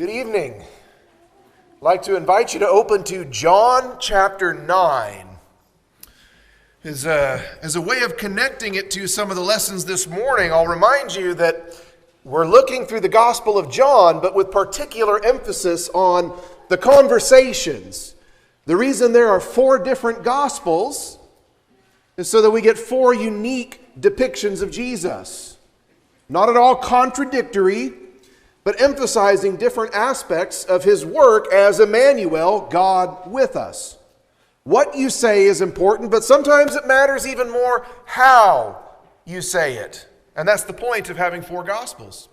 Good evening. I'd like to invite you to open to John chapter 9. As a way of connecting it to some of the lessons this morning, I'll remind you that we're looking through the Gospel of John, but with particular emphasis on the conversations. The reason there are 4 different Gospels is so that we get 4 unique depictions of Jesus. Not at all contradictory, but emphasizing different aspects of his work as Emmanuel, God with us. What you say is important, but sometimes it matters even more how you say it. And that's the point of having 4 Gospels.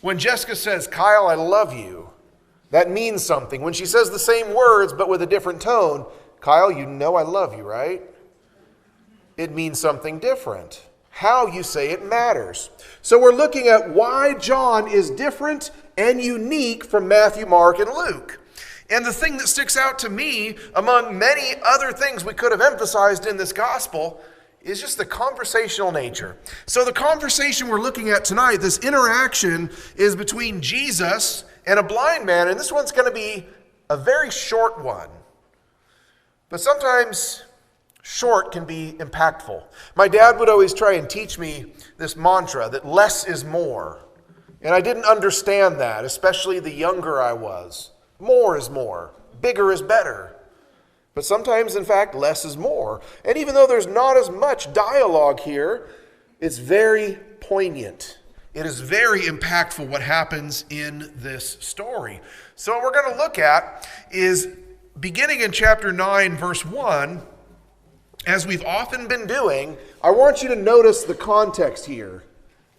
When Jessica says, "Kyle, I love you," that means something. When she says the same words but with a different tone, "Kyle, you know I love you, right?" It means something different. How you say it matters. So we're looking at why John is different and unique from Matthew, Mark, and Luke. And the thing that sticks out to me, among many other things we could have emphasized in this gospel, is just the conversational nature. So the conversation we're looking at tonight, this interaction, is between Jesus and a blind man. And this one's going to be a very short one. But sometimes short can be impactful. My dad would always try and teach me this mantra that less is more. And I didn't understand that, especially the younger I was. More is more. Bigger is better. But sometimes, in fact, less is more. And even though there's not as much dialogue here, it's very poignant. It is very impactful what happens in this story. So what we're going to look at is beginning in chapter 9, verse 1, as we've often been doing, I want you to notice the context here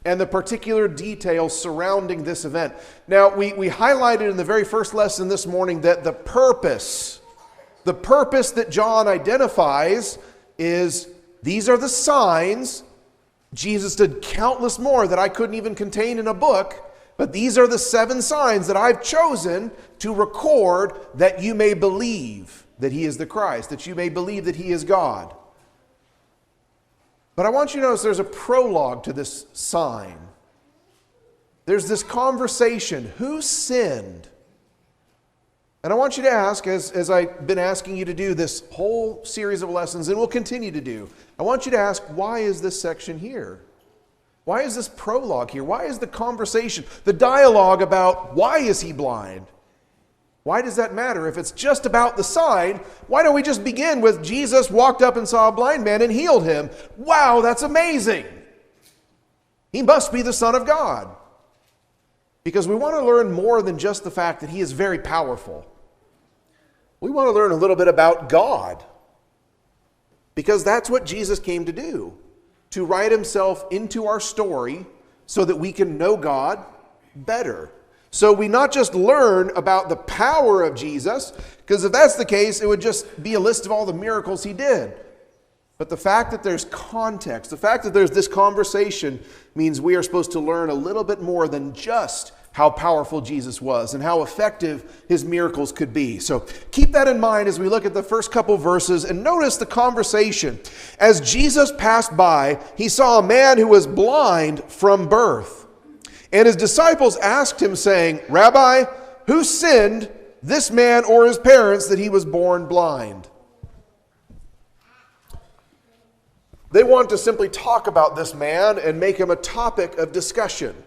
and the particular details surrounding this event. Now, we highlighted in the very first lesson this morning that the purpose that John identifies is these are the signs. Jesus did countless more that I couldn't even contain in a book, but these are the 7 signs that I've chosen to record that you may believe that he is the Christ, that you may believe that he is God. But I want you to notice there's a prologue to this sign. There's this conversation. Who sinned? And I want you to ask, as I've been asking you to do this whole series of lessons, and will continue to do, I want you to ask, why is this section here? Why is this prologue here? Why is the conversation, the dialogue about why is he blind? Why does that matter? If it's just about the sign, why don't we just begin with Jesus walked up and saw a blind man and healed him? Wow, that's amazing. He must be the Son of God. Because we want to learn more than just the fact that he is very powerful. We want to learn a little bit about God. Because that's what Jesus came to do. To write himself into our story so that we can know God better. So we not just learn about the power of Jesus, because if that's the case, it would just be a list of all the miracles he did. But the fact that there's context, the fact that there's this conversation means we are supposed to learn a little bit more than just how powerful Jesus was and how effective his miracles could be. So keep that in mind as we look at the first couple verses and notice the conversation. As Jesus passed by, he saw a man who was blind from birth. And his disciples asked him, saying, "Rabbi, who sinned, this man or his parents, that he was born blind?" They want to simply talk about this man and make him a topic of discussion.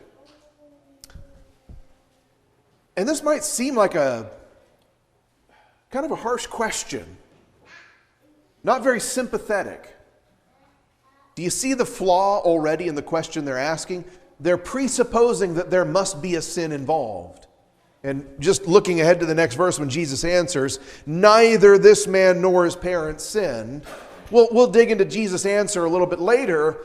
And this might seem like a kind of a harsh question. Not very sympathetic. Do you see the flaw already in the question they're asking? They're presupposing that there must be a sin involved. And just looking ahead to the next verse when Jesus answers, "Neither this man nor his parents sinned." We'll dig into Jesus' answer a little bit later,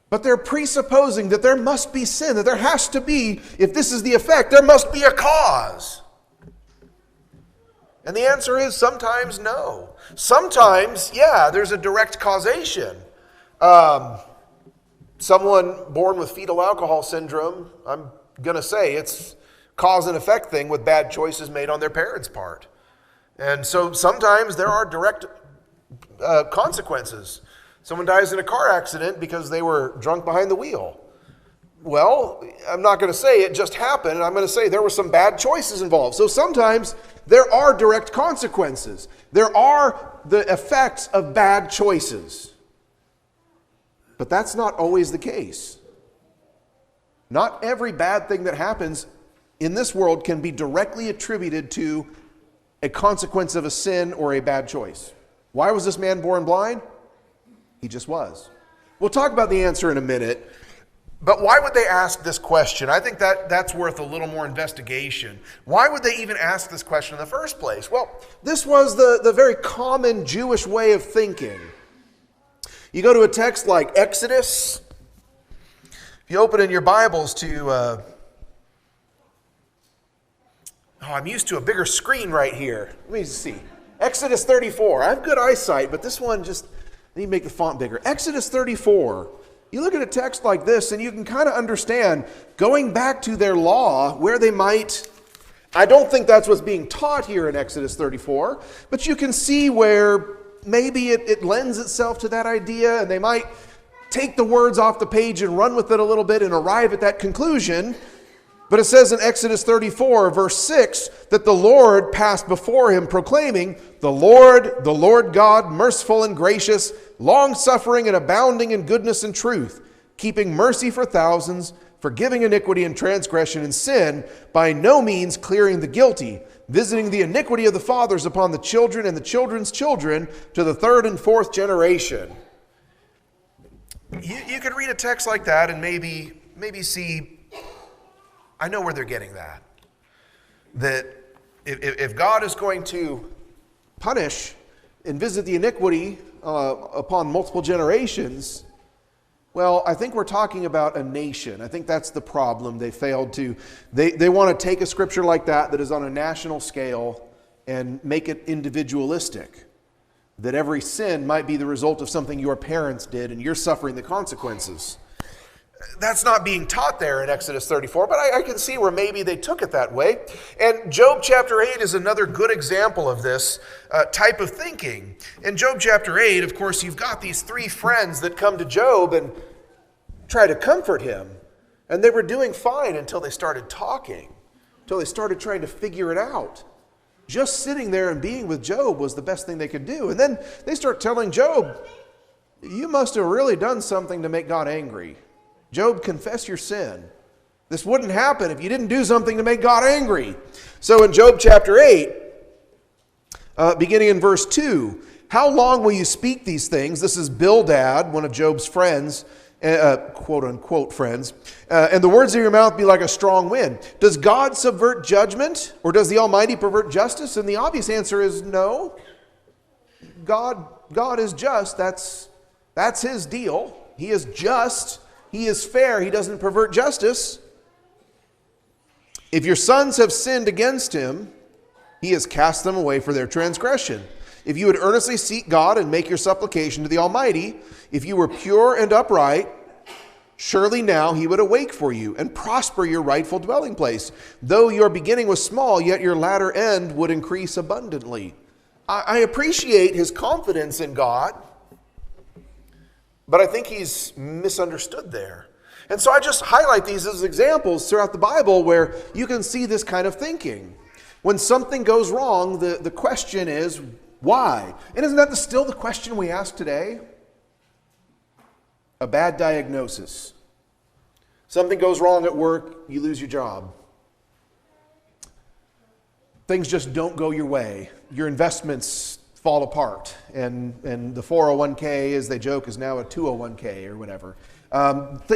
but they're presupposing that there must be sin, that there has to be, if this is the effect, there must be a cause. And the answer is sometimes no. Sometimes, yeah, there's a direct causation. Someone born with fetal alcohol syndrome, I'm going to say it's cause and effect thing with bad choices made on their parents' part. And so sometimes there are direct consequences. Someone dies in a car accident because they were drunk behind the wheel. Well, I'm not going to say it just happened. I'm going to say there were some bad choices involved. So sometimes there are direct consequences. There are the effects of bad choices. But that's not always the case. Not every bad thing that happens in this world can be directly attributed to a consequence of a sin or a bad choice. Why was this man born blind? He just was. We'll talk about the answer in a minute. But why would they ask this question? I think that's worth a little more investigation. Why would they even ask this question in the first place? Well, this was the very common Jewish way of thinking. You go to a text like Exodus. If you open in your Bibles to... I'm used to a bigger screen right here. Let me see. Exodus 34. I have good eyesight, but this one just... I need to make the font bigger. Exodus 34. You look at a text like this and you can kind of understand, going back to their law, where they might... I don't think that's what's being taught here in Exodus 34, but you can see where maybe it lends itself to that idea, and they might take the words off the page and run with it a little bit and arrive at that conclusion. But it says in Exodus 34, verse 6, that the Lord passed before him, proclaiming, the Lord God, merciful and gracious, long-suffering and abounding in goodness and truth, keeping mercy for thousands, forgiving iniquity and transgression and sin, by no means clearing the guilty, visiting the iniquity of the fathers upon the children and the children's children to the third and fourth generation. You could read a text like that and maybe see, I know where they're getting that. That if God is going to punish and visit the iniquity upon multiple generations, well, I think we're talking about a nation. I think that's the problem. They failed to. They want to take a scripture like that is on a national scale and make it individualistic. That every sin might be the result of something your parents did and you're suffering the consequences. That's not being taught there in Exodus 34, but I can see where maybe they took it that way. And Job chapter 8 is another good example of this type of thinking. In Job chapter 8, of course, you've got these three friends that come to Job and try to comfort him. And they were doing fine until they started talking, until they started trying to figure it out. Just sitting there and being with Job was the best thing they could do. And then they start telling Job, you must have really done something to make God angry. Job, confess your sin. This wouldn't happen if you didn't do something to make God angry. So in Job chapter 8, beginning in verse 2, how long will you speak these things? This is Bildad, one of Job's friends, quote unquote friends. And the words of your mouth be like a strong wind. Does God subvert judgment, or does the Almighty pervert justice? And the obvious answer is no. God is just. That's his deal. He is just. He is fair. He doesn't pervert justice. If your sons have sinned against him, he has cast them away for their transgression. If you would earnestly seek God and make your supplication to the Almighty, if you were pure and upright, surely now he would awake for you and prosper your rightful dwelling place. Though your beginning was small, yet your latter end would increase abundantly. I appreciate his confidence in God, but I think he's misunderstood there. And so I just highlight these as examples throughout the Bible where you can see this kind of thinking. When something goes wrong, the question is, why? And isn't that still the question we ask today? A bad diagnosis. Something goes wrong at work, you lose your job. Things just don't go your way. Your investments fall apart, and the 401k, as they joke, is now a 201k or whatever.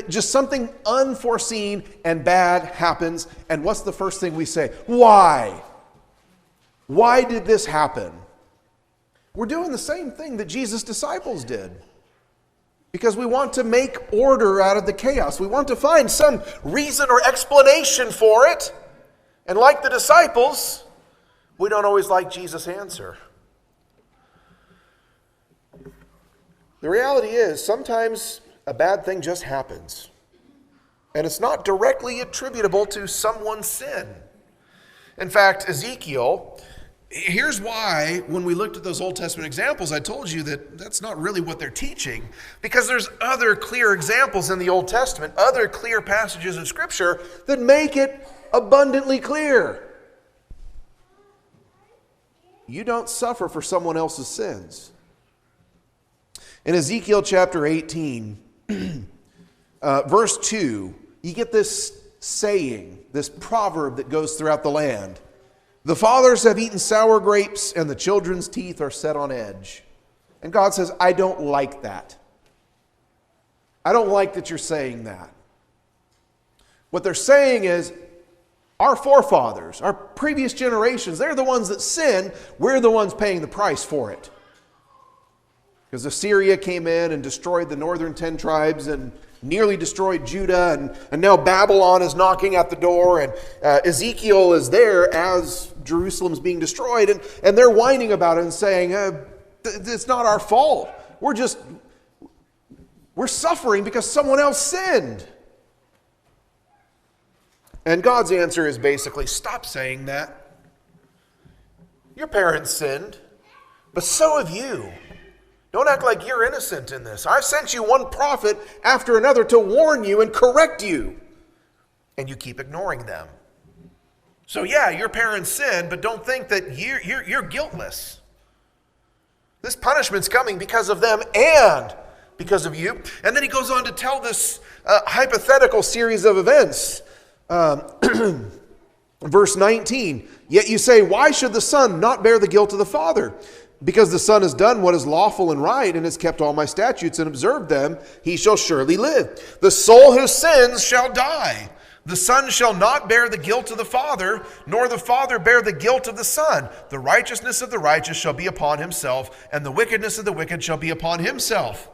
Just something unforeseen and bad happens, and what's the first thing we say? Why? Why did this happen? We're doing the same thing that Jesus' disciples did, because we want to make order out of the chaos. We want to find some reason or explanation for it, and like the disciples, we don't always like Jesus' answer. The reality is, sometimes a bad thing just happens. And it's not directly attributable to someone's sin. In fact, Ezekiel, Here's why, when we looked at those Old Testament examples, I told you that that's not really what they're teaching, because there's other clear examples in the Old Testament, other clear passages of Scripture that make it abundantly clear. You don't suffer for someone else's sins. In Ezekiel chapter 18, verse 2, you get this saying, this proverb that goes throughout the land. The fathers have eaten sour grapes, and the children's teeth are set on edge. And God says, I don't like that. I don't like that you're saying that. What they're saying is, our forefathers, our previous generations, they're the ones that sin. We're the ones paying the price for it. Because Assyria came in and destroyed the northern 10 tribes and nearly destroyed Judah, and now Babylon is knocking at the door, and Ezekiel is there as Jerusalem's being destroyed, and they're whining about it and saying, it's not our fault. We're suffering because someone else sinned. And God's answer is basically, stop saying that. Your parents sinned, but so have you. Don't act like you're innocent in this. I've sent you one prophet after another to warn you and correct you. And you keep ignoring them. So yeah, your parents sinned, but don't think that you're guiltless. This punishment's coming because of them and because of you. And then he goes on to tell this hypothetical series of events. Verse 19, yet you say, why should the son not bear the guilt of the father? Because the son has done what is lawful and right and has kept all my statutes and observed them, he shall surely live. The soul who sins shall die. The son shall not bear the guilt of the father, nor the father bear the guilt of the son. The righteousness of the righteous shall be upon himself, and the wickedness of the wicked shall be upon himself.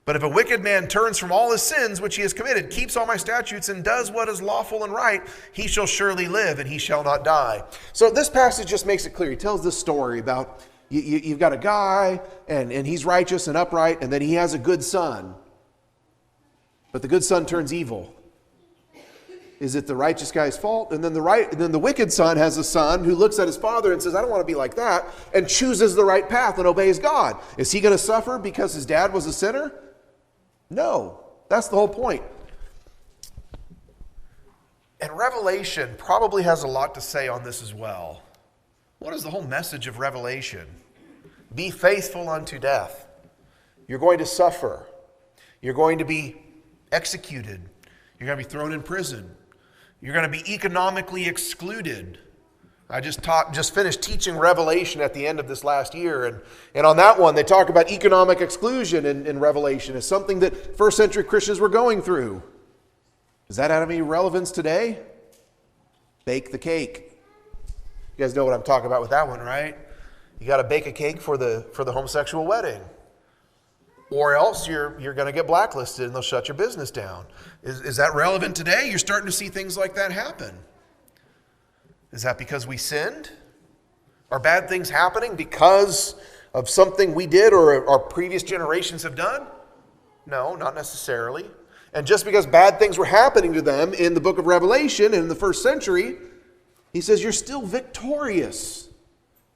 But if a wicked man turns from all his sins which he has committed, keeps all my statutes, and does what is lawful and right, he shall surely live, and he shall not die. So this passage just makes it clear. He tells this story about you've got a guy, and he's righteous and upright, and then he has a good son. But the good son turns evil. Is it the righteous guy's fault? And then the wicked son has a son who looks at his father and says, I don't want to be like that, and chooses the right path and obeys God. Is he going to suffer because his dad was a sinner? No. That's the whole point. And Revelation probably has a lot to say on this as well. What is the whole message of Revelation? Be faithful unto death. You're going to suffer. You're going to be executed. You're going to be thrown in prison. You're going to be economically excluded. I just finished teaching Revelation at the end of this last year, and on that one they talk about economic exclusion in Revelation as something that first century Christians were going through. Does that have any relevance today? Bake the cake. You guys know what I'm talking about with that one, right? You got to bake a cake for the homosexual wedding. Or else you're going to get blacklisted and they'll shut your business down. Is that relevant today? You're starting to see things like that happen. Is that because we sinned? Are bad things happening because of something we did or our previous generations have done? No, not necessarily. And just because bad things were happening to them in the book of Revelation in the first century, he says you're still victorious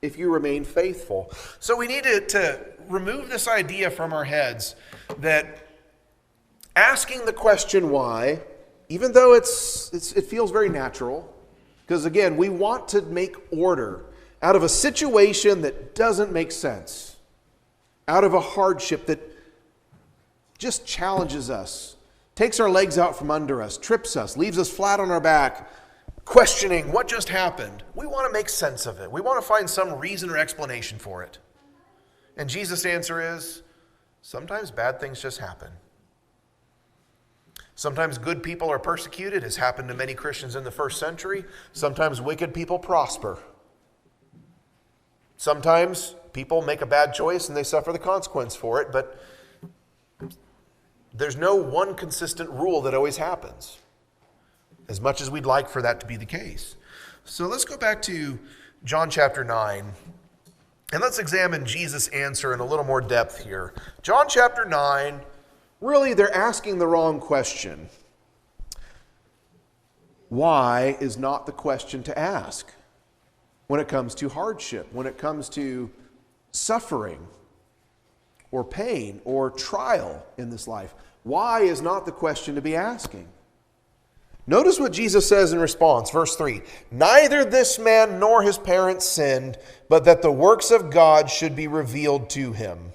if you remain faithful. So we need to remove this idea from our heads that asking the question why, even though it feels very natural, because again, we want to make order out of a situation that doesn't make sense, out of a hardship that just challenges us, takes our legs out from under us, trips us, leaves us flat on our back, questioning what just happened. We want to make sense of it. We want to find some reason or explanation for it. And Jesus' answer is, sometimes bad things just happen. Sometimes good people are persecuted, as happened to many Christians in the first century. Sometimes wicked people prosper. Sometimes people make a bad choice and they suffer the consequence for it, but there's no one consistent rule that always happens, as much as we'd like for that to be the case. So let's go back to John chapter 9, and let's examine Jesus' answer in a little more depth here. John chapter 9, really they're asking the wrong question. Why is not the question to ask? when it comes to hardship, when it comes to suffering or pain or trial in this life? Why is not the question to be asking. Notice what Jesus says in response, verse 3. Neither this man nor his parents sinned, but that the works of God should be revealed to him,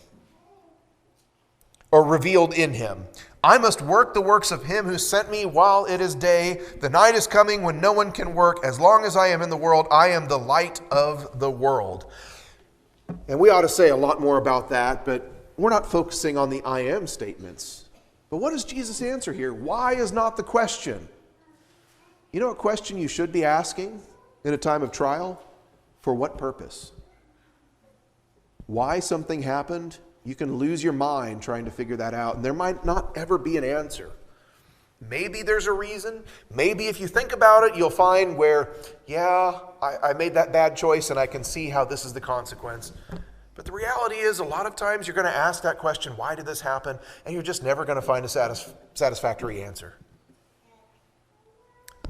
or revealed in him. I must work the works of him who sent me while it is day. The night is coming when no one can work. As long as I am in the world, I am the light of the world. And we ought to say a lot more about that, but we're not focusing on the I am statements. But what does Jesus answer here? Why is not the question? You know what question you should be asking in a time of trial? For what purpose? Why something happened? You can lose your mind trying to figure that out, and there might not ever be an answer. Maybe there's a reason. Maybe if you think about it, you'll find where, I made that bad choice and I can see how this is the consequence. But the reality is, a lot of times you're going to ask that question, why did this happen? And you're just never going to find a satisfactory answer.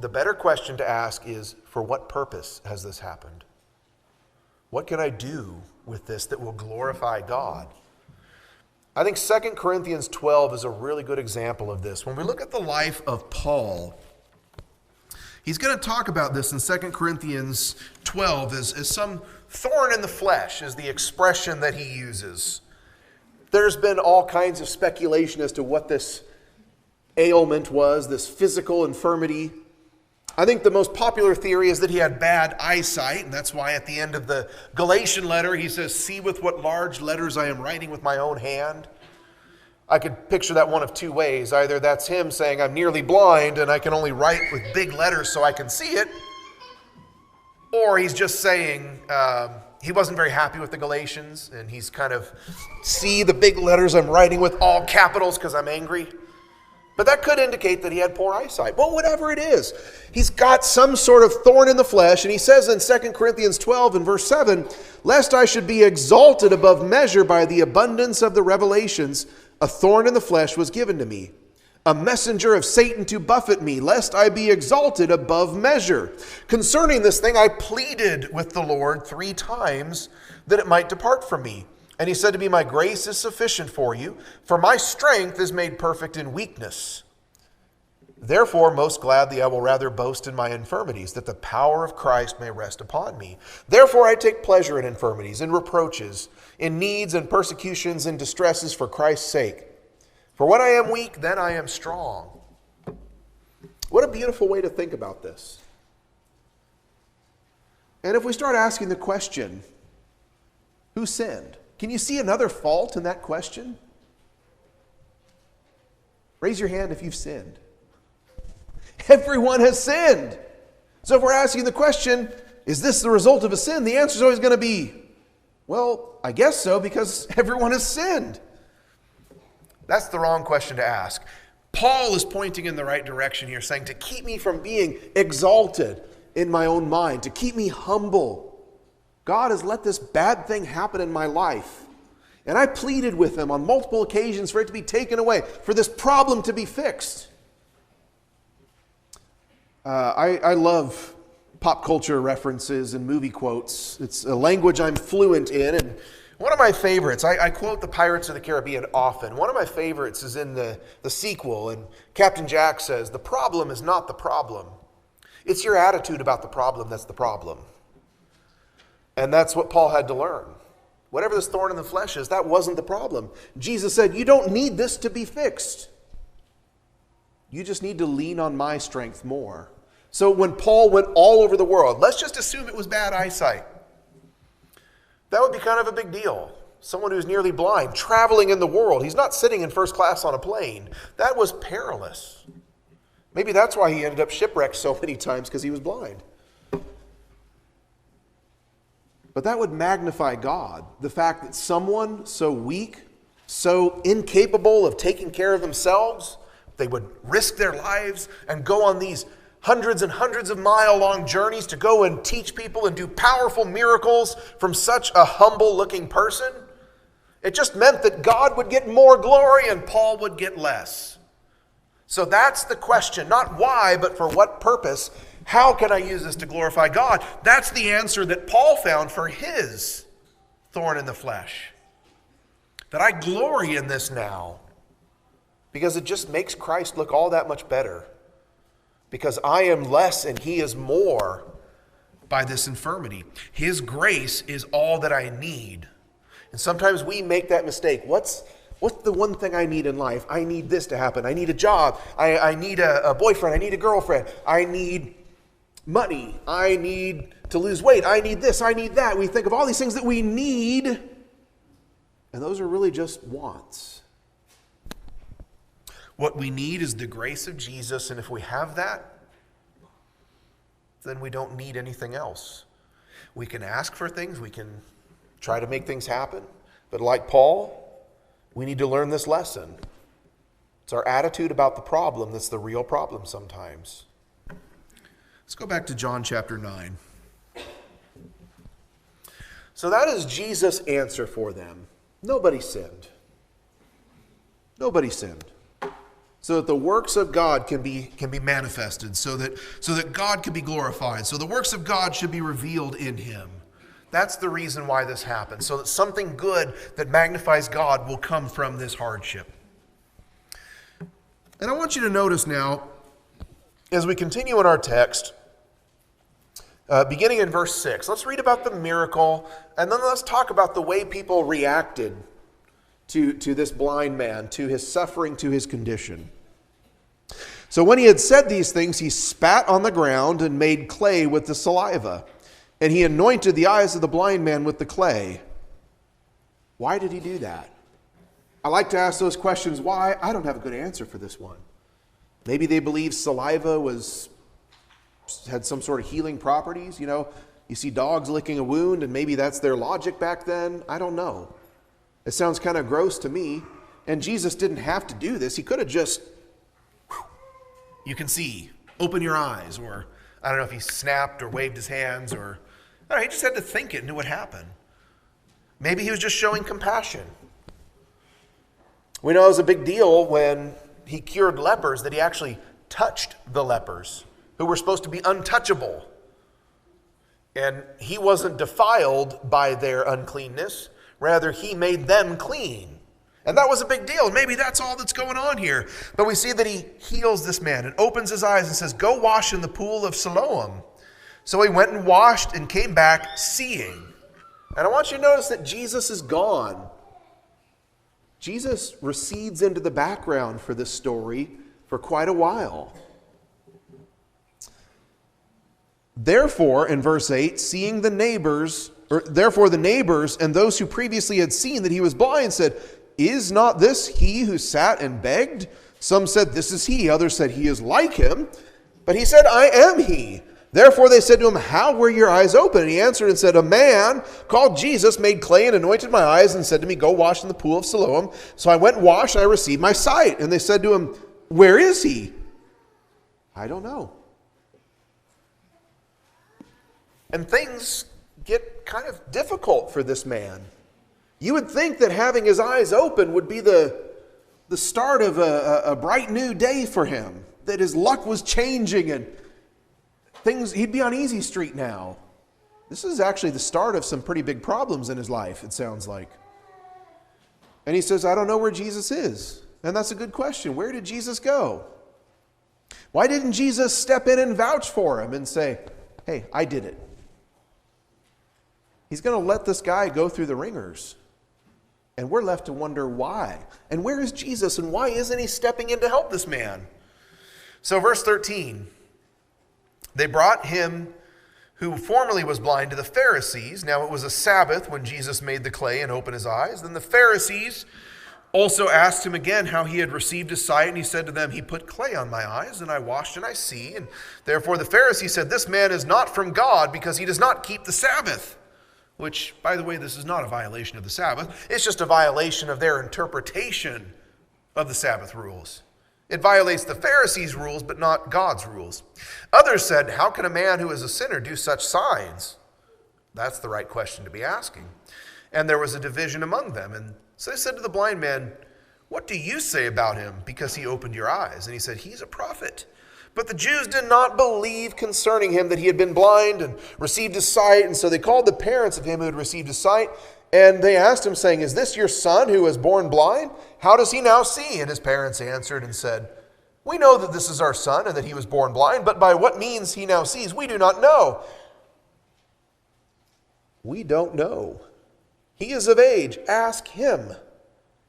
The better question to ask is, for what purpose has this happened? What can I do with this that will glorify God? I think 2 Corinthians 12 is a really good example of this. When we look at the life of Paul, he's going to talk about this in 2 Corinthians 12 as some thorn in the flesh is the expression that he uses. There's been all kinds of speculation as to what this ailment was, this physical infirmity. I think the most popular theory is that he had bad eyesight, and that's why at the end of the Galatian letter he says, "See with what large letters I am writing with my own hand." I could picture that one of two ways. Either that's him saying, "I'm nearly blind and I can only write with big letters so I can see it," or he's just saying he wasn't very happy with the Galatians, and he's kind of, "See the big letters I'm writing with all capitals because I'm angry." But that could indicate that he had poor eyesight. Well, whatever it is, he's got some sort of thorn in the flesh. And he says in 2 Corinthians 12 and verse 7, "Lest I should be exalted above measure by the abundance of the revelations, a thorn in the flesh was given to me, a messenger of Satan to buffet me, lest I be exalted above measure. Concerning this thing, I pleaded with the Lord 3 times that it might depart from me. And he said to me, my grace is sufficient for you, for my strength is made perfect in weakness. Therefore, most gladly I will rather boast in my infirmities, that the power of Christ may rest upon me. Therefore I take pleasure in infirmities, in reproaches, in needs and persecutions and distresses for Christ's sake. For when I am weak, then I am strong." What a beautiful way to think about this. And if we start asking the question, who sinned? Can you see another fault in that question? Raise your hand if you've sinned. Everyone has sinned. So if we're asking the question, is this the result of a sin? The answer is always going to be, well, I guess so, because everyone has sinned. That's the wrong question to ask. Paul is pointing in the right direction here, saying to keep me from being exalted in my own mind, to keep me humble. God has let this bad thing happen in my life. And I pleaded with him on multiple occasions for it to be taken away, for this problem to be fixed. I love pop culture references and movie quotes. It's a language I'm fluent in. And one of my favorites, I quote the Pirates of the Caribbean often. One of my favorites is in the sequel. And Captain Jack says, "The problem is not the problem. It's your attitude about the problem that's the problem." And that's what Paul had to learn. Whatever this thorn in the flesh is, that wasn't the problem. Jesus said, you don't need this to be fixed. You just need to lean on my strength more. So when Paul went all over the world, let's just assume it was bad eyesight. That would be kind of a big deal. Someone who's nearly blind, traveling in the world. He's not sitting in first class on a plane. That was perilous. Maybe that's why he ended up shipwrecked so many times, because he was blind. But that would magnify God. The fact that someone so weak, so incapable of taking care of themselves, they would risk their lives and go on these hundreds and hundreds of mile-long journeys to go and teach people and do powerful miracles from such a humble-looking person. It just meant that God would get more glory and Paul would get less. So that's the question, not why, but for what purpose How can I use this to glorify God? That's the answer that Paul found for his thorn in the flesh. That I glory in this now because it just makes Christ look all that much better. Because I am less and he is more by this infirmity. His grace is all that I need. And sometimes we make that mistake. What's the one thing I need in life? I need this to happen. I need a job. I need a boyfriend. I need a girlfriend. I need money. I need to lose weight. I need this. I need that. We think of all these things that we need, and those are really just wants. What we need is the grace of Jesus, and if we have that, then we don't need anything else. We can ask for things. We can try to make things happen. But like Paul, we need to learn this lesson. It's our attitude about the problem that's the real problem sometimes. Let's go back to John chapter 9. So that is Jesus' answer for them. Nobody sinned. Nobody sinned. So that the works of God can be manifested, so that God can be glorified. So the works of God should be revealed in him. That's the reason why this happens, so that something good that magnifies God will come from this hardship. And I want you to notice now, as we continue in our text, beginning in verse 6, let's read about the miracle, and then let's talk about the way people reacted to this blind man, to his suffering, to his condition. So when he had said these things, he spat on the ground and made clay with the saliva. And he anointed the eyes of the blind man with the clay. Why did he do that? I like to ask those questions. Why? I don't have a good answer for this one. Maybe they believe saliva had some sort of healing properties. You know, you see dogs licking a wound, and maybe that's their logic back then. I don't know. It sounds kind of gross to me. And Jesus didn't have to do this. He could have just, you can see, open your eyes. Or I don't know if he snapped or waved his hands, or I don't know, he just had to think it and knew what happened. Maybe he was just showing compassion. We know it was a big deal when he cured lepers that he actually touched the lepers who were supposed to be untouchable. And he wasn't defiled by their uncleanness. Rather, he made them clean. And that was a big deal. Maybe that's all that's going on here. But we see that he heals this man and opens his eyes and says, go wash in the pool of Siloam. So he went and washed and came back seeing. And I want you to notice that Jesus is gone. Jesus recedes into the background for this story for quite a while. Therefore, in verse 8, therefore the neighbors and those who previously had seen that he was blind said, is not this he who sat and begged? Some said, this is he. Others said, he is like him. But he said, I am he. Therefore they said to him, how were your eyes open? And he answered and said, a man called Jesus made clay and anointed my eyes and said to me, go wash in the pool of Siloam. So I went and washed and I received my sight. And they said to him, where is he? I don't know. And things get kind of difficult for this man. You would think that having his eyes open would be the start of a bright new day for him, that his luck was changing and he'd be on easy street now. This is actually the start of some pretty big problems in his life, it sounds like. And he says, I don't know where Jesus is. And that's a good question. Where did Jesus go? Why didn't Jesus step in and vouch for him and say, hey, I did it? He's going to let this guy go through the ringers. And we're left to wonder why. And where is Jesus? And why isn't he stepping in to help this man? So verse 13. They brought him who formerly was blind to the Pharisees. Now it was a Sabbath when Jesus made the clay and opened his eyes. Then the Pharisees also asked him again how he had received his sight. And he said to them, he put clay on my eyes and I washed and I see. And therefore the Pharisees said, this man is not from God because he does not keep the Sabbath. Which, by the way, this is not a violation of the Sabbath. It's just a violation of their interpretation of the Sabbath rules. It violates the Pharisees' rules, but not God's rules. Others said, how can a man who is a sinner do such signs? That's the right question to be asking. And there was a division among them. And so they said to the blind man, what do you say about him because he opened your eyes? And he said, he's a prophet. But the Jews did not believe concerning him that he had been blind and received his sight. And so they called the parents of him who had received his sight. And they asked him, saying, "Is this your son who was born blind? How does he now see?" And his parents answered and said, "We know that this is our son and that he was born blind, but by what means he now sees, we do not know." "We don't know. He is of age. Ask him.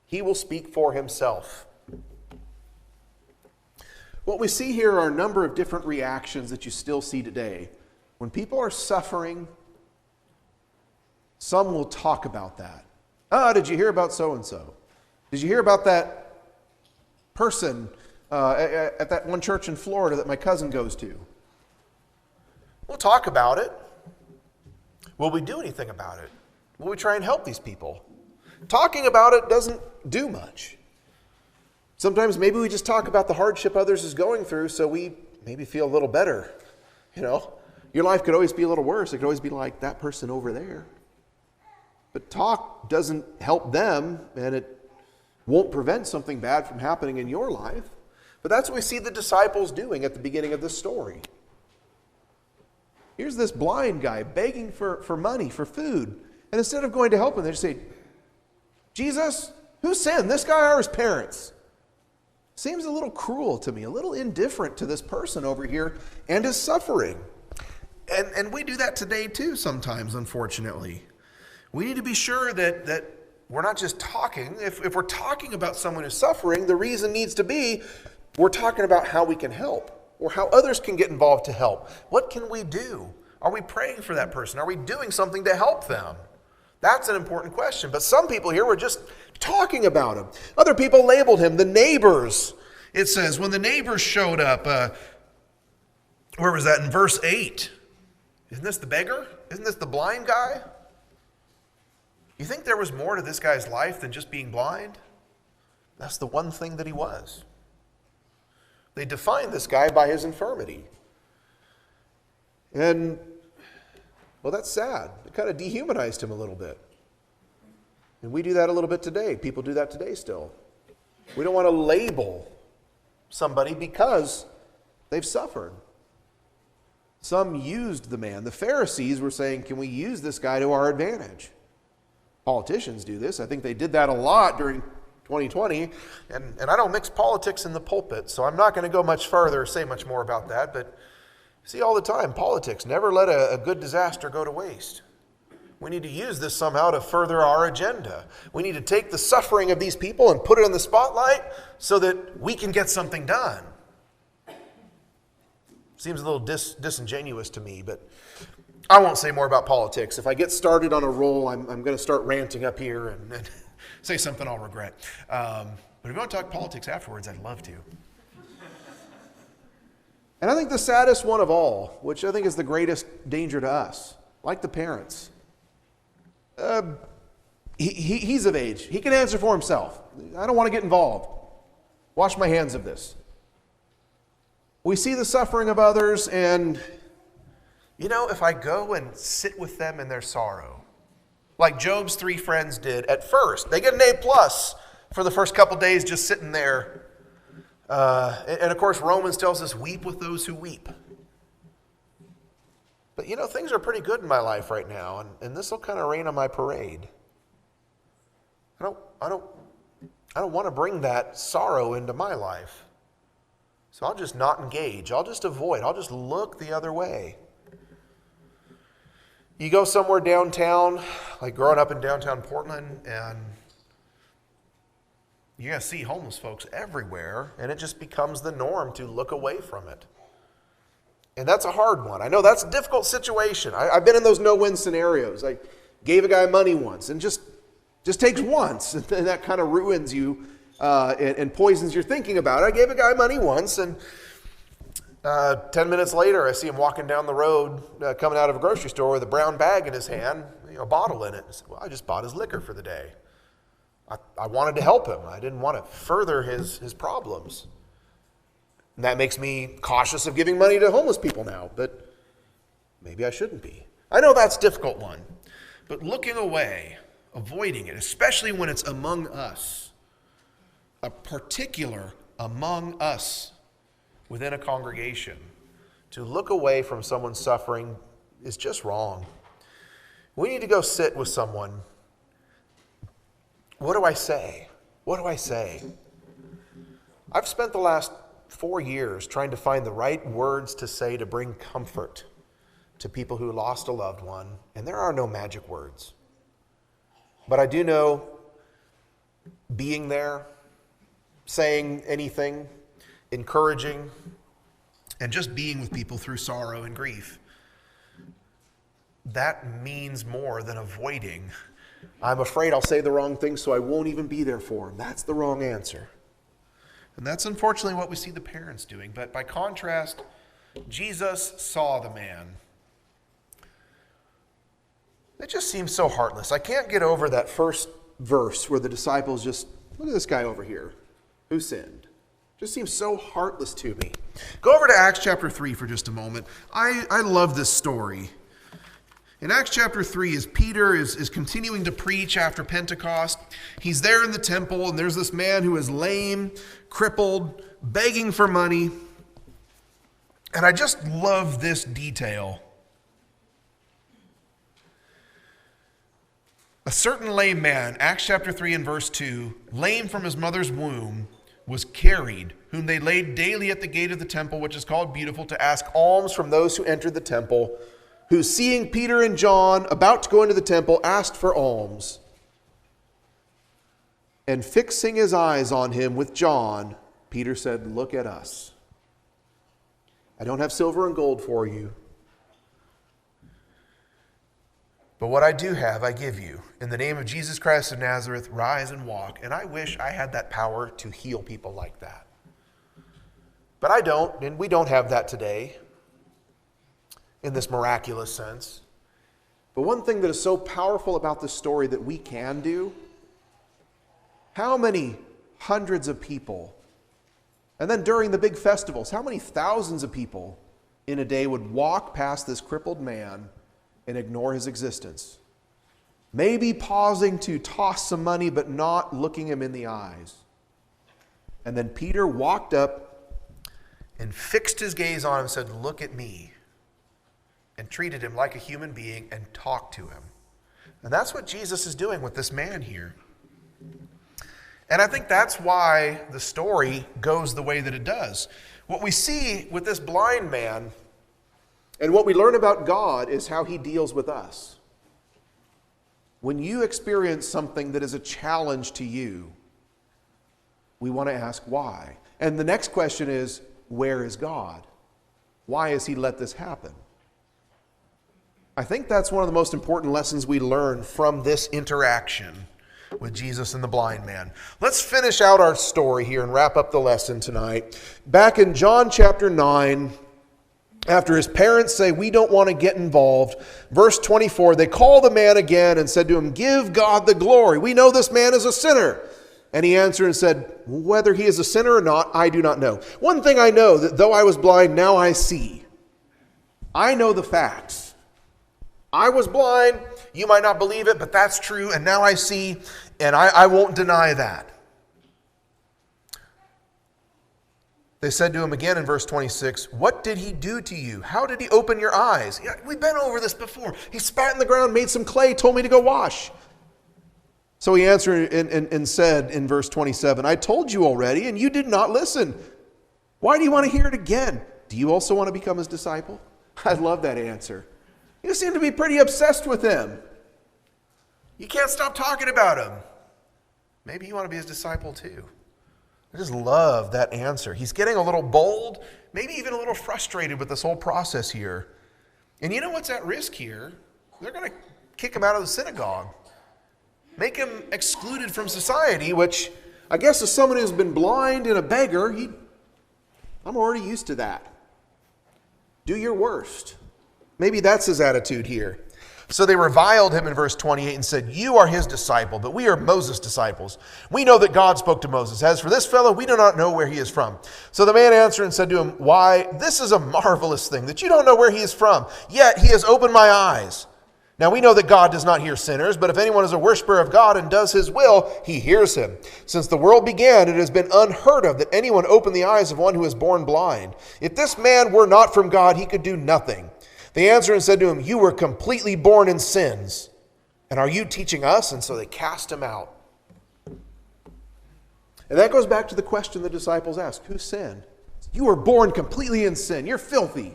He will speak for himself." What we see here are a number of different reactions that you still see today. When people are suffering, some will talk about that. Did you hear about so-and-so? Did you hear about that person at that one church in Florida that my cousin goes to? We'll talk about it. Will we do anything about it? Will we try and help these people? Talking about it doesn't do much. Sometimes maybe we just talk about the hardship others is going through so we maybe feel a little better. Your life could always be a little worse. It could always be like that person over there. But talk doesn't help them, and it won't prevent something bad from happening in your life. But that's what we see the disciples doing at the beginning of this story. Here's this blind guy begging for money, for food. And instead of going to help him, they just say, "Jesus, who sinned, this guy or his parents?" Seems a little cruel to me, a little indifferent to this person over here and his suffering. And we do that today too sometimes, unfortunately. We need to be sure that we're not just talking. If we're talking about someone who's suffering, the reason needs to be we're talking about how we can help or how others can get involved to help. What can we do? Are we praying for that person? Are we doing something to help them? That's an important question. But some people here were just talking about him. Other people labeled him. The neighbors, it says, when the neighbors showed up, where was that? In verse 8. Isn't this the beggar? Isn't this the blind guy? You think there was more to this guy's life than just being blind? That's the one thing that he was. They defined this guy by his infirmity. And, well, that's sad. It kind of dehumanized him a little bit. And we do that a little bit today. People do that today still. We don't want to label somebody because they've suffered. Some used the man. The Pharisees were saying, can we use this guy to our advantage? Politicians do this. I think they did that a lot during 2020. And I don't mix politics in the pulpit, so I'm not going to go much further or say much more about that. But see all the time, politics. Never let a good disaster go to waste. We need to use this somehow to further our agenda. We need to take the suffering of these people and put it in the spotlight so that we can get something done. Seems a little disingenuous to me, but I won't say more about politics. If I get started on a roll, I'm going to start ranting up here and say something I'll regret. But if you want to talk politics afterwards, I'd love to. And I think the saddest one of all, which I think is the greatest danger to us, like the parents, he's of age. He can answer for himself. I don't want to get involved. Wash my hands of this. We see the suffering of others, and if I go and sit with them in their sorrow, like Job's 3 friends did at first, they get an A+ for the first couple days just sitting there. And of course, Romans tells us, weep with those who weep. But things are pretty good in my life right now, and this will kind of rain on my parade. I don't want to bring that sorrow into my life. So I'll just not engage. I'll just avoid. I'll just look the other way. You go somewhere downtown, like growing up in downtown Portland, and you're going to see homeless folks everywhere, and it just becomes the norm to look away from it. And that's a hard one. I know that's a difficult situation. I've been in those no-win scenarios. I gave a guy money once, and just takes once, and then that kind of ruins you and poisons your thinking about it. I gave a guy money once, and 10 minutes later, I see him walking down the road, coming out of a grocery store with a brown bag in his hand, a bottle in it. I said, well, I just bought his liquor for the day. I wanted to help him. I didn't want to further his problems. And that makes me cautious of giving money to homeless people now, but maybe I shouldn't be. I know that's a difficult one, but looking away, avoiding it, especially when it's among us, a particular among us, within a congregation, to look away from someone's suffering is just wrong. We need to go sit with someone. What do I say? What do I say? I've spent the last 4 years trying to find the right words to say to bring comfort to people who lost a loved one, and there are no magic words. But I do know being there, saying anything, encouraging, and just being with people through sorrow and grief, that means more than avoiding. I'm afraid I'll say the wrong thing, so I won't even be there for him. That's the wrong answer. And that's unfortunately what we see the parents doing. But by contrast, Jesus saw the man. It just seems so heartless. I can't get over that first verse where the disciples just, look at this guy over here. Who sinned? Just seems so heartless to me. Go over to Acts chapter 3 for just a moment. I love this story. In Acts chapter 3, as Peter is continuing to preach after Pentecost, he's there in the temple, and there's this man who is lame, crippled, begging for money. And I just love this detail. A certain lame man, Acts chapter 3 and verse 2, lame from his mother's womb, was carried, whom they laid daily at the gate of the temple, which is called Beautiful, to ask alms from those who entered the temple, who, seeing Peter and John about to go into the temple, asked for alms. And fixing his eyes on him with John, Peter said, "Look at us. I don't have silver and gold for you, but what I do have, I give you. In the name of Jesus Christ of Nazareth, rise and walk." And I wish I had that power to heal people like that. But I don't, and we don't have that today in this miraculous sense. But one thing that is so powerful about this story that we can do, how many hundreds of people, and then during the big festivals, how many thousands of people in a day would walk past this crippled man and ignore his existence? Maybe pausing to toss some money, but not looking him in the eyes. And then Peter walked up and fixed his gaze on him and said, "Look at me," and treated him like a human being and talked to him. And that's what Jesus is doing with this man here. And I think that's why the story goes the way that it does. What we see with this blind man and what we learn about God is how he deals with us. When you experience something that is a challenge to you, we want to ask why. And the next question is, where is God? Why has he let this happen? I think that's one of the most important lessons we learn from this interaction with Jesus and the blind man. Let's finish out our story here and wrap up the lesson tonight. Back in John chapter 9, after his parents say, "We don't want to get involved," verse 24, they call the man again and said to him, "Give God the glory. We know this man is a sinner." And he answered and said, "Whether he is a sinner or not, I do not know. One thing I know, that though I was blind, now I see." I know the facts. I was blind. You might not believe it, but that's true. And now I see, and I won't deny that. They said to him again in verse 26, "What did he do to you? How did he open your eyes?" Yeah, we've been over this before. He spat in the ground, made some clay, told me to go wash. So he answered and said in verse 27, "I told you already, and you did not listen. Why do you want to hear it again? Do you also want to become his disciple?" I love that answer. You seem to be pretty obsessed with him. You can't stop talking about him. Maybe you want to be his disciple too. I just love that answer. He's getting a little bold, maybe even a little frustrated with this whole process here. And you know what's at risk here? They're going to kick him out of the synagogue, make him excluded from society, which I guess as someone who's been blind and a beggar, I'm already used to that. Do your worst. Maybe that's his attitude here. So they reviled him in verse 28 and said, "You are his disciple, but we are Moses' disciples. We know that God spoke to Moses. As for this fellow, we do not know where he is from." So the man answered and said to him, "Why, this is a marvelous thing, that you don't know where he is from. Yet he has opened my eyes. Now we know that God does not hear sinners, but if anyone is a worshiper of God and does his will, he hears him. Since the world began, it has been unheard of that anyone opened the eyes of one who is born blind. If this man were not from God, he could do nothing. They answered and said to him, you were completely born in sins, and are you teaching us? And so they cast him out. And that goes back to the question the disciples asked, who sinned? You were born completely in sin. You're filthy.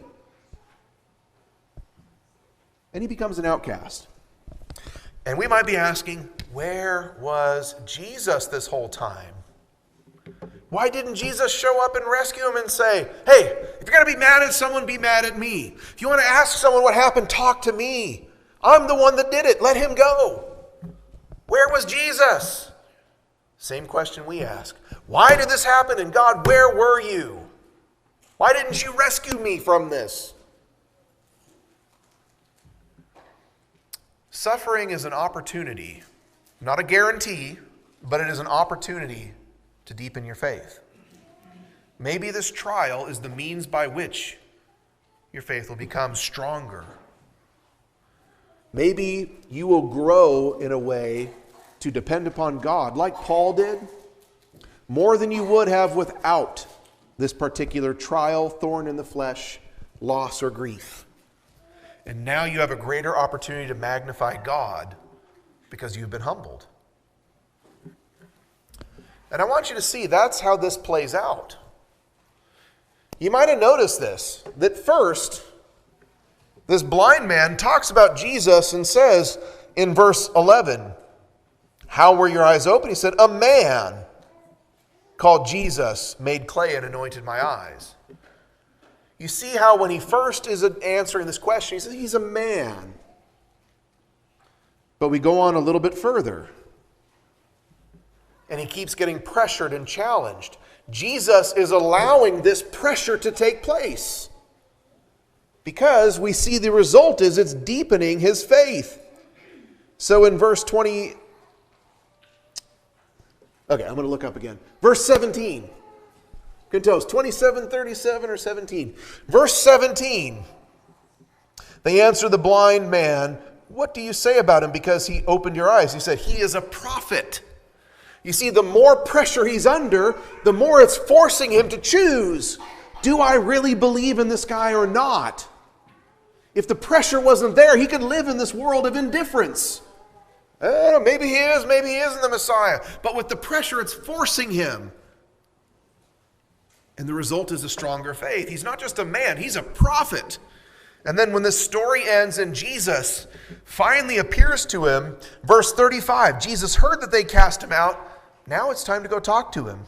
And he becomes an outcast. And we might be asking, where was Jesus this whole time? Why didn't Jesus show up and rescue him and say, hey, if you're going to be mad at someone, be mad at me. If you want to ask someone what happened, talk to me. I'm the one that did it. Let him go. Where was Jesus? Same question we ask. Why did this happen? And God, where were you? Why didn't you rescue me from this? Suffering is an opportunity, not a guarantee, but it is an opportunity to deepen your faith. Maybe this trial is the means by which your faith will become stronger. Maybe you will grow in a way to depend upon God, like Paul did, more than you would have without this particular trial, thorn in the flesh, loss, or grief. And now you have a greater opportunity to magnify God because you've been humbled. And I want you to see that's how this plays out. You might have noticed this, that first, this blind man talks about Jesus and says in verse 11, how were your eyes open? He said, a man called Jesus made clay and anointed my eyes. You see how when he first is answering this question, he says he's a man. But we go on a little bit further. And he keeps getting pressured and challenged. Jesus is allowing this pressure to take place. Because we see the result is it's deepening his faith. So in verse 20... Okay, I'm going to look up again. Verse 17. Can tell us 27, 37, or 17. Verse 17. They answer the blind man, what do you say about him because he opened your eyes? He said, he is a prophet. You see, the more pressure he's under, the more it's forcing him to choose. Do I really believe in this guy or not? If the pressure wasn't there, he could live in this world of indifference. Maybe he is, maybe he isn't the Messiah. But with the pressure, it's forcing him. And the result is a stronger faith. He's not just a man, he's a prophet. And then when this story ends and Jesus finally appears to him, verse 35, Jesus heard that they cast him out. Now it's time to go talk to him.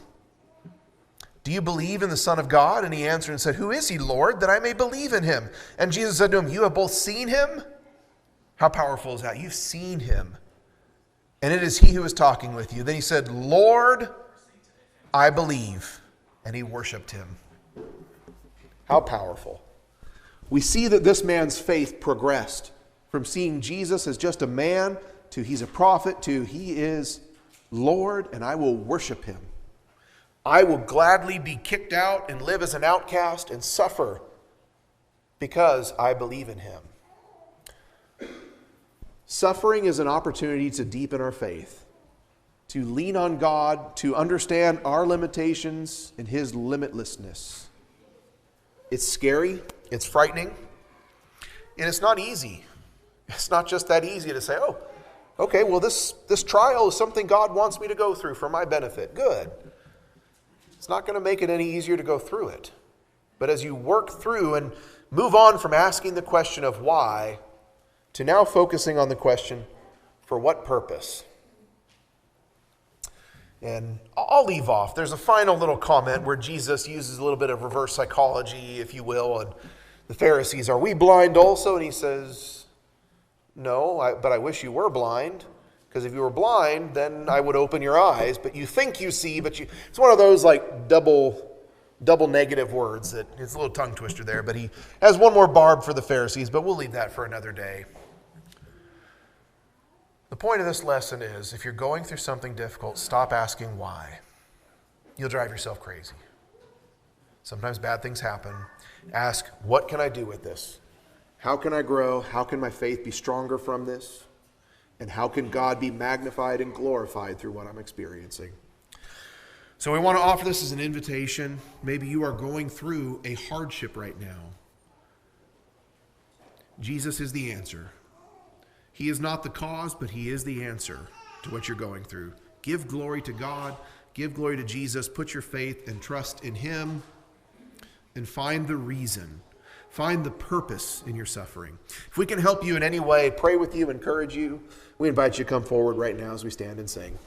Do you believe in the Son of God? And he answered and said, who is he, Lord, that I may believe in him? And Jesus said to him, you have both seen him? How powerful is that? You've seen him. And it is he who is talking with you. Then he said, Lord, I believe. And he worshiped him. How powerful. We see that this man's faith progressed from seeing Jesus as just a man to he's a prophet to he is Lord and I will worship him. I will gladly be kicked out and live as an outcast and suffer because I believe in him. Suffering is an opportunity to deepen our faith, to lean on God, to understand our limitations and his limitlessness. It's scary, it's frightening, and it's not easy. It's not just that easy to say, oh, okay, well this trial is something God wants me to go through for my benefit. Good. It's not going to make it any easier to go through it. But as you work through and move on from asking the question of why to now focusing on the question, for what purpose? And I'll leave off. There's a final little comment where Jesus uses a little bit of reverse psychology, if you will. And the Pharisees, are we blind also? And he says, no, but I wish you were blind. Because if you were blind, then I would open your eyes. But you think you see, but it's one of those like double negative words that it's a little tongue twister there. But he has one more barb for the Pharisees, but we'll leave that for another day. The point of this lesson is, if you're going through something difficult, stop asking why. You'll drive yourself crazy. Sometimes bad things happen. Ask, what can I do with this? How can I grow? How can my faith be stronger from this? And how can God be magnified and glorified through what I'm experiencing? So we want to offer this as an invitation. Maybe you are going through a hardship right now. Jesus is the answer. He is not the cause, but he is the answer to what you're going through. Give glory to God. Give glory to Jesus. Put your faith and trust in him. And find the reason. Find the purpose in your suffering. If we can help you in any way, pray with you, encourage you, we invite you to come forward right now as we stand and sing.